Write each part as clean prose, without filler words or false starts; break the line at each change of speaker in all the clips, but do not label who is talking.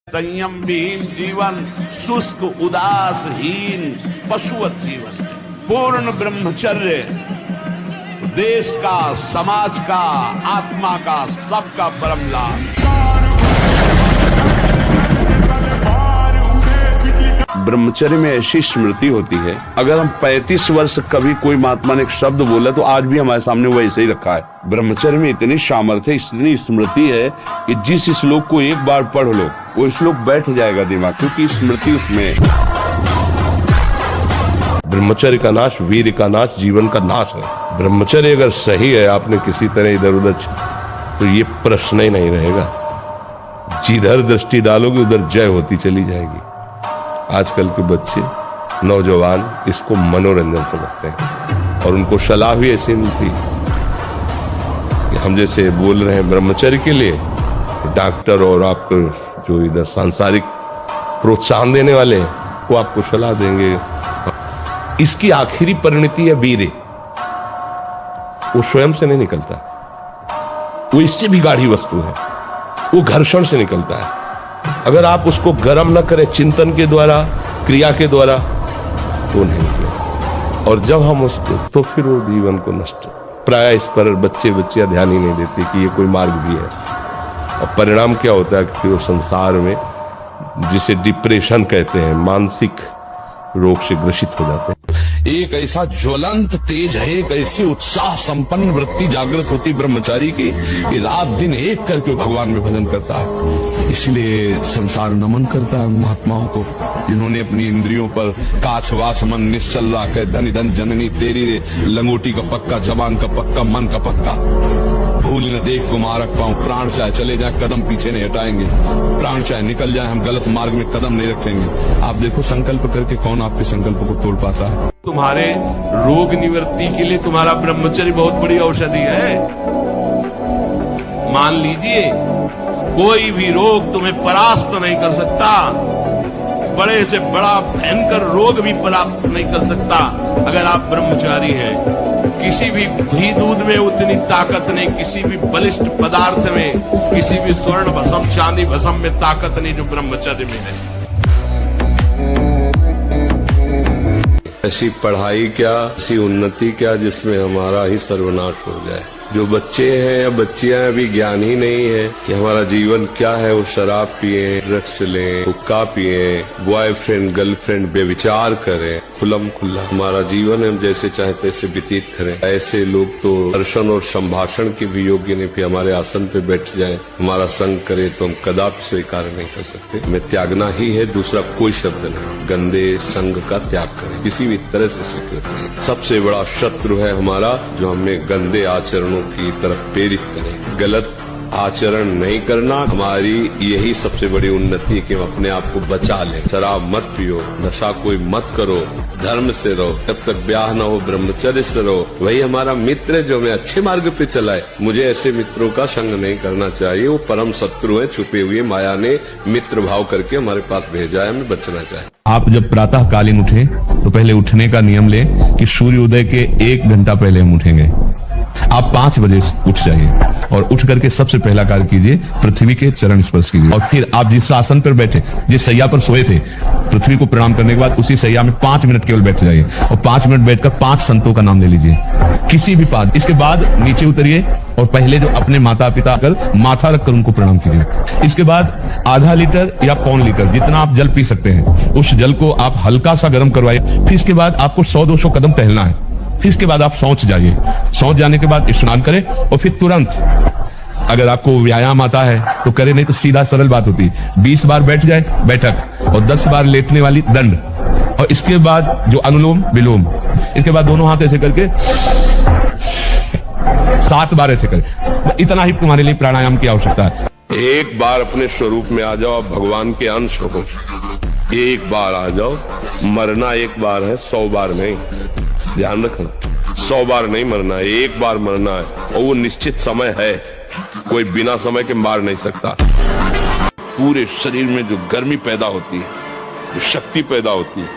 संयम विहीन जीवन, शुष्क उदासहीन पशुवत जीवन। पूर्ण ब्रह्मचर्य देश का, समाज का, आत्मा का, सबका परम लाभ। ब्रह्मचर्य में ऐसी स्मृति होती है, अगर हम 35 वर्ष कभी कोई महात्मा ने एक शब्द बोला तो आज भी हमारे सामने वो ऐसे ही रखा है। ब्रह्मचर्य में इतनी सामर्थ्य, इतनी स्मृति है कि जिस श्लोक को एक बार पढ़ लो वो श्लोक बैठ जाएगा दिमाग, क्योंकि स्मृति उसमें है।
ब्रह्मचर्य का नाश वीर का नाश, जीवन का नाश है। ब्रह्मचर्य अगर सही है, आपने किसी तरह इधर उधर तो ये प्रश्न ही नहीं रहेगा। जिधर दृष्टि डालोगे उधर जय होती चली जाएगी। आजकल के बच्चे, नौजवान इसको मनोरंजन समझते हैं और उनको सलाह भी ऐसी मिलती है कि हम जैसे बोल रहे हैं ब्रह्मचर्य के लिए, डॉक्टर और आपको जो इधर सांसारिक प्रोत्साहन देने वाले हैं वो आपको सलाह देंगे। इसकी आखिरी परिणति है वीर्य। वो स्वयं से नहीं निकलता, वो इससे भी गाढ़ी वस्तु है, वो घर्षण से निकलता है। अगर आप उसको गर्म न करें चिंतन के द्वारा, क्रिया के द्वारा, तो नहीं निकलेगा। और जब हम उसको, तो फिर वो जीवन को नष्ट। प्राय इस पर बच्चे ध्यान ही नहीं देते कि ये कोई मार्ग भी है। और परिणाम क्या होता है कि वो संसार में, जिसे डिप्रेशन कहते हैं, मानसिक रोग से ग्रसित हो जाते हैं।
एक ऐसा ज्वलंत तेज है, एक ऐसी उत्साह संपन्न वृत्ति जागृत होती ब्रह्मचारी की कि रात दिन एक करके भगवान में भजन करता है। इसलिए संसार नमन करता है महात्माओं को, जिन्होंने अपनी इंद्रियों पर काछ वाछ मन निश्चल रखे। धन धन जननी तेरी रे, लंगोटी का पक्का, जबान का पक्का, मन का पक्का। भूल न देख को मारक पाऊं, प्राण चाहे चले जाए कदम पीछे नहीं हटाएंगे, प्राण चाहे निकल जाए हम गलत मार्ग में कदम नहीं रखेंगे। आप देखो संकल्प करके कौन आपके संकल्प को तोड़ पाता है।
तुम्हारे रोग निवृत्ति के लिए तुम्हारा ब्रह्मचर्य बहुत बड़ी औषधि है। मान लीजिए कोई भी रोग तुम्हें परास्त नहीं कर सकता, बड़े से बड़ा भयंकर रोग भी परास्त नहीं कर सकता अगर आप ब्रह्मचारी हैं। किसी भी घी दूध में उतनी ताकत नहीं, किसी भी बलिष्ठ पदार्थ में, किसी भी स्वर्ण भस्म चांदी भस्म में ताकत नहीं जो ब्रह्मचर्य में है।
ऐसी पढ़ाई क्या, ऐसी उन्नति क्या जिसमें हमारा ही सर्वनाश हो जाए। जो बच्चे हैं या बच्चियां अभी ज्ञान ही नहीं है कि हमारा जीवन क्या है। वो शराब पिए, ड्रग्स लें, हुक्का पिए, बॉयफ्रेंड गर्लफ्रेंड बेविचार करें, खुलम खुल्ला हमारा जीवन हम जैसे चाहे तैसे व्यतीत करें। ऐसे लोग तो दर्शन और संभाषण के भी योग्य नहीं। फिर हमारे आसन पे बैठ जाएं, हमारा संग करे तो हम कदापि स्वीकार नहीं कर सकते। हमें त्यागना ही है, दूसरा कोई शब्द नहीं। गंदे संग का त्याग करें, किसी भी तरह से स्वीकृत नहीं। सबसे बड़ा शत्रु है हमारा जो हमें गंदे आचरणों की तरफ प्रेरित करें। गलत आचरण नहीं करना हमारी यही सबसे बड़ी उन्नति है कि हम अपने आप को बचा लें। शराब मत पियो, नशा कोई मत करो, धर्म से रहो, जब तक ब्याह न हो ब्रह्मचर्य से रहो। वही हमारा मित्र है जो हमें अच्छे मार्ग पे चलाए। मुझे ऐसे मित्रों का संग नहीं करना चाहिए। वो परम शत्रु है, छुपे हुए माया ने मित्र भाव करके हमारे पास भेजा है, हमें बचना चाहिए।
आप जब प्रातः कालीन उठे तो पहले उठने का नियम लें कि सूर्योदय के 1 घंटा पहले हम उठेंगे। आप 5 बजे उठ जाइए और उठ करके सबसे पहला कार्य कीजिए, पृथ्वी के चरण स्पर्श कीजिए। और फिर आप जिस आसन पर बैठे, जिस सैया पर सोए थे, पृथ्वी को प्रणाम करने के बाद उसी सैया में 5 मिनट केवल बैठ जाइए और 5 मिनट बैठकर 5 संतों का नाम ले लीजिए, किसी भी 5। इसके बाद नीचे उतरिए और पहले जो अपने माता पिता कर माथा रखकर उनको प्रणाम कीजिए। इसके बाद आधा लीटर या पौन लीटर जितना आप जल पी सकते हैं, उस जल को आप हल्का सा गर्म करवाइए। फिर इसके बाद आपको 100-200 कदम टहलना है। फिर इसके बाद आप शौच जाइए। शौच जाने के बाद स्नान करें और फिर तुरंत, अगर आपको व्यायाम आता है तो करें, नहीं तो सीधा सरल बात होती है, 20 बार बैठ जाए बैठक और 10 बार लेटने वाली दंड। और इसके बाद जो अनुलोम विलोम, इसके बाद दोनों हाथ ऐसे करके 7 बार ऐसे करें। इतना ही तुम्हारे लिए प्राणायाम की आवश्यकता है।
एक बार अपने स्वरूप में आ जाओ, भगवान के अंश हो। एक बार आ जाओ। मरना एक बार है, 100 बार नहीं। ध्यान रखना, 100 बार नहीं मरना है, एक बार मरना है। और वो निश्चित समय है, कोई बिना समय के मार नहीं सकता। पूरे शरीर में जो गर्मी पैदा होती है, जो शक्ति पैदा होती है,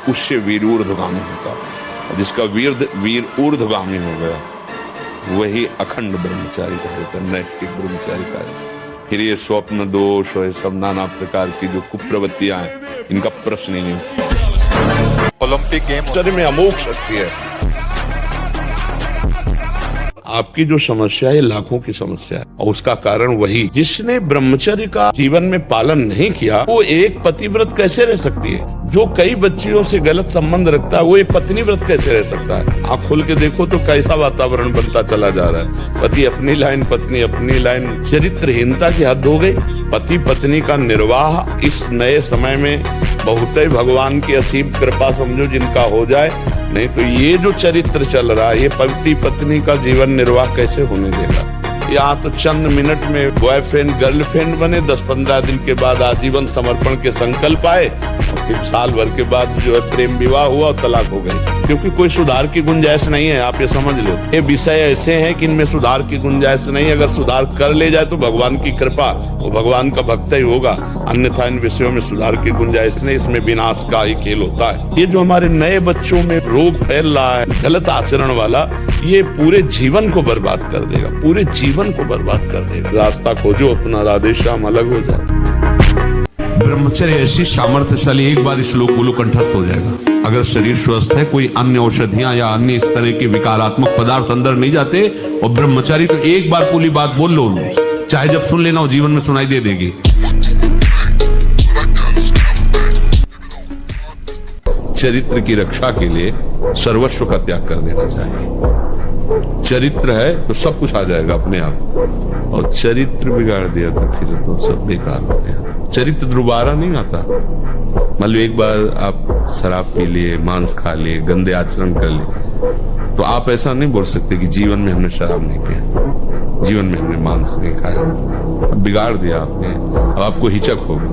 उससे वीर ऊर्ध्वगामी होता है। जिसका वीर ऊर्ध्वगामी हो गया वही अखंड ब्रह्मचारी का होता है, नैष्ठिक ब्रह्मचारी का।
फिर ये स्वप्न दोष और ये सब नाना प्रकार की जो कुप्रवृत्तियां हैं, इनका प्रश्न ही नहीं।
ओलंपिक गेम
शरीर में अमोघ शक्ति है। आपकी जो समस्या है लाखों की समस्या है, और उसका कारण वही, जिसने ब्रह्मचर्य का जीवन में पालन नहीं किया वो एक पतिव्रत कैसे रह सकती है? जो कई बच्चियों से गलत संबंध रखता है वो एक पत्नी व्रत कैसे रह सकता है? आँख खोल के देखो तो कैसा वातावरण बनता चला जा रहा है। पति अपनी लाइन, पत्नी अपनी लाइन, चरित्रहीनता की हद हो गई। पति पत्नी का निर्वाह इस नए समय में बहुत ही भगवान की असीम कृपा समझो जिनका हो जाए, नहीं तो ये जो चरित्र चल रहा है, ये पति पत्नी का जीवन निर्वाह कैसे होने देगा? यहाँ तो चंद मिनट में बॉयफ्रेंड गर्लफ्रेंड बने, 10-15 दिन के बाद आजीवन समर्पण के संकल्प आए, और फिर साल भर के बाद जो है प्रेम विवाह हुआ और तलाक हो गई, क्योंकि कोई सुधार की गुंजाइश नहीं है। आप ये समझ लो, ये विषय ऐसे हैं कि इनमें सुधार की गुंजाइश नहीं। अगर सुधार कर ले जाए तो भगवान की कृपा, वो भगवान का भक्त ही होगा, अन्यथा इन विषयों में सुधार की गुंजाइश नहीं। इसमें विनाश का ही खेल होता है। ये जो हमारे नए बच्चों में रोग फैल रहा है गलत आचरण वाला, ये पूरे जीवन को बर्बाद कर देगा, पूरे जीवन को बर्बाद कर देगा। रास्ता खोजो अपना, राधे श्याम अलग हो जाए।
ब्रह्मचर्य ऐसी सामर्थ्यशाली, एक बार श्लोक बोलो कंठस्थ हो जाएगा। अगर शरीर स्वस्थ है, कोई अन्य औषधियां या अन्य इस तरह के विकारात्मक पदार्थ अंदर नहीं जाते, और ब्रह्मचारी तो एक बार पूरी बात बोल लो, चाहे जब सुन लेना हो जीवन में सुनाई दे देगी।
चरित्र की रक्षा के लिए सर्वस्व का त्याग कर देना चाहिए। चरित्र है तो सब कुछ आ जाएगा अपने आप, और चरित्र बिगाड़ दिया तो फिर तो सब बेकार हो गया। चरित्र दोबारा नहीं आता। मान लो एक बार आप शराब पी लिए, मांस खा लिए, गंदे आचरण कर लिए, तो आप ऐसा नहीं बोल सकते कि जीवन में हमने शराब नहीं पिया, जीवन में हमने मांस नहीं खाया। अब बिगाड़ दिया आपने, अब आपको हिचक होगी,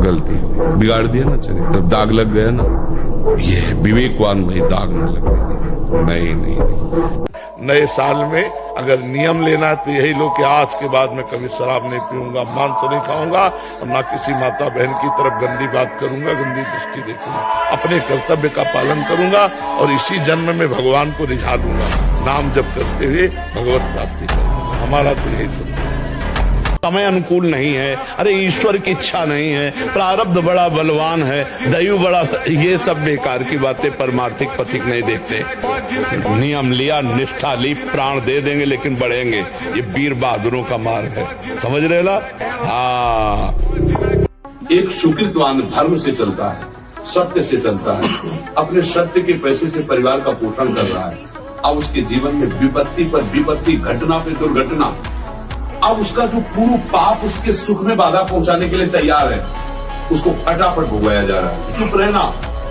गलती बिगाड़ दिया ना चरित्र, तब दाग लग गया ना। ये विवेकवान भाई दाग न लगने। नहीं। नए साल में अगर नियम लेना है तो यही लो कि आज के बाद मैं कभी शराब नहीं पीऊंगा, मांस नहीं खाऊंगा, और ना किसी माता बहन की तरफ गंदी बात करूंगा, गंदी दृष्टि देखूंगा, अपने कर्तव्य का पालन करूंगा, और इसी जन्म में भगवान को रिझा दूंगा। नाम जप करते हुए भगवत प्राप्ति करूंगा। हमारा तो यही सब समय अनुकूल नहीं है। अरे ईश्वर की इच्छा नहीं है, प्रारब्ध बड़ा बलवान है, दैव बड़ा, ये सब बेकार की बातें, परमार्थिक पथिक नहीं देखते। नियम लिया, निष्ठा ली, प्राण दे देंगे लेकिन बढ़ेंगे। ये वीर बहादुरों का मार्ग है, समझ रहे ना? हाँ,
एक सुकृतवान धर्म से चलता है, सत्य से चलता है, अपने सत्य के पैसे से परिवार का पोषण कर रहा है। अब उसके जीवन में विपत्ति पर विपत्ति, घटना पे दुर्घटना, अब उसका जो पूर्ण पाप उसके सुख में बाधा पहुंचाने के लिए तैयार है, उसको फटाफट भुगवाया जा रहा है। चुप रहना,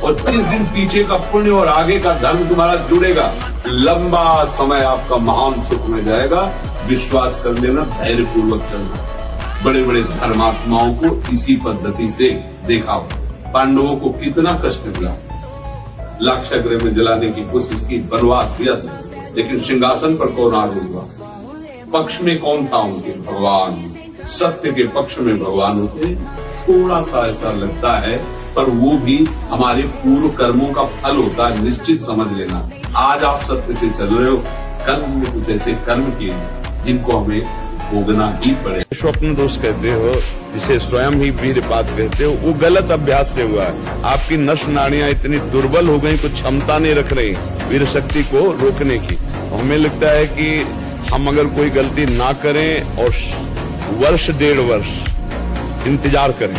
और जिस दिन पीछे का पुण्य और आगे का धर्म तुम्हारा जुड़ेगा, लंबा समय आपका महान सुख में जाएगा। विश्वास कर लेना, धैर्य पूर्वक चलना। बड़े बड़े धर्मात्माओं को इसी पद्धति से देखा हो। पांडवों को कितना कष्ट मिला, लाक्षागृह में जलाने की कोशिश की, वनवास किया, लेकिन सिंहासन पर कौन आरूढ़ हुआ? पक्ष में कौन था उनके? भगवान। सत्य के पक्ष में भगवान होते। थोड़ा सा ऐसा लगता है, पर वो भी हमारे पूर्व कर्मों का फल होता है, निश्चित समझ लेना। आज आप सत्य से चल रहे हो, कल हमने कुछ ऐसे कर्म किए जिनको हमें भोगना ही पड़े।
स्वप्न दोष कहते हो, जिसे स्वयं ही वीरपात कहते हो, वो गलत अभ्यास से हुआ है। आपकी नस नाड़ियां इतनी दुर्बल हो गई, कुछ क्षमता नहीं रख रही वीर शक्ति को रोकने की। हमें लगता है कि हम अगर कोई गलती ना करें और वर्ष 1.5 वर्ष इंतजार करें,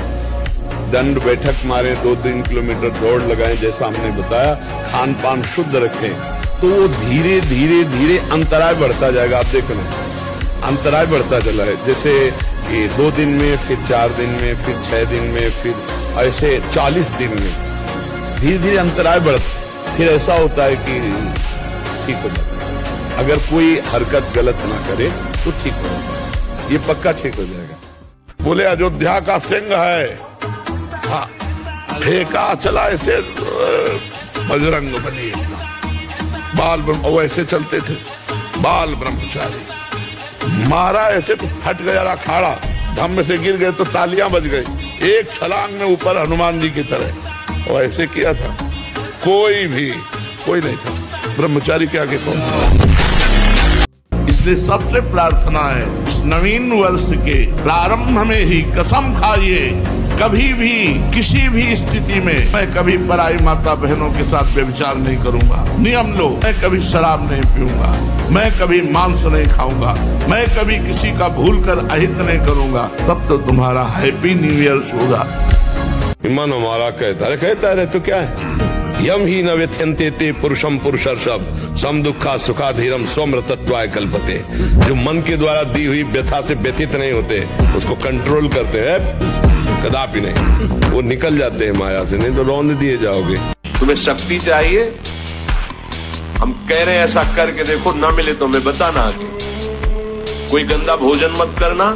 दंड बैठक मारें, 2-3 किलोमीटर दौड़ लगाएं, जैसा हमने बताया, खान पान शुद्ध रखें, तो वो धीरे धीरे धीरे अंतराय बढ़ता जाएगा। आप देखना, अंतराय बढ़ता चला है। जैसे ये 2 दिन में, फिर 4 दिन में, फिर 6 दिन में, फिर ऐसे 40 दिन में धीरे धीरे अंतराय बढ़ता, फिर ऐसा होता है कि ठीक हो जाता है। अगर कोई हरकत गलत ना करे तो ठीक हो जाएगा, ये पक्का ठीक हो जाएगा। बोले अयोध्या का सिंह है, हाँ, फेंका चला ऐसे बजरंग बली, बाल ब्रह्म, वो ऐसे चलते थे बाल ब्रह्मचारी, मारा ऐसे तो फट गया अखाड़ा, धम्म से गिर गए तो तालियां बज गई, एक छलांग में ऊपर हनुमान जी की तरह, वो ऐसे किया था। कोई नहीं था ब्रह्मचारी के आगे कौन? इस
इसलिए सबसे प्रार्थना है, नवीन वर्ष के प्रारंभ में ही कसम खाइए, कभी भी किसी भी स्थिति में मैं कभी पराई माता बहनों के साथ व्यभिचार नहीं करूंगा। नियम लो, मैं कभी शराब नहीं पीऊंगा, मैं कभी मांस नहीं खाऊंगा, मैं कभी किसी का भूल कर अहित नहीं करूंगा। तब तो तुम्हारा हैप्पी न्यू ईयर होगा।
मन हमारा कहता है तो क्या है, यम ही न व्यथ्यन्ते ते पुरुषम पुरुषर्षभ सम दुखा सुखाधीरम स्वमृतत्वाय कल्पते। जो मन के द्वारा दी हुई व्यथा से व्यथित नहीं होते, उसको कंट्रोल करते हैं, कदापि नहीं, वो निकल जाते हैं माया से, नहीं तो रौंद दिए जाओगे।
तुम्हें शक्ति चाहिए, हम कह रहे हैं ऐसा करके देखो, ना मिले तो मैं बताना आगे। कोई गंदा भोजन मत करना,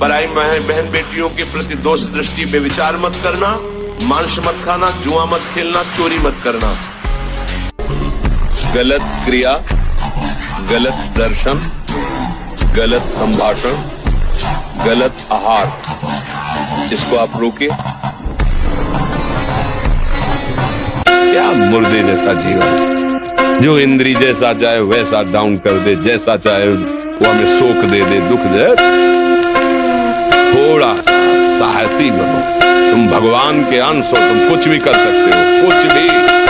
पराई बहन बेटियों के प्रति दोष दृष्टि पे विचार मत करना, मांस मत खाना, जुआ मत खेलना, चोरी मत करना। गलत क्रिया, गलत दर्शन, गलत संभाषण, गलत आहार, इसको आप रोकिए।
क्या मुर्दे जैसा जीवन, जो इंद्री जैसा चाहे वैसा डाउन कर दे, जैसा चाहे वो हमें सोख दे दे, दुख दे। थोड़ा सा साहसी बनो, तुम भगवान के अंश हो, तुम कुछ भी कर सकते हो, कुछ भी।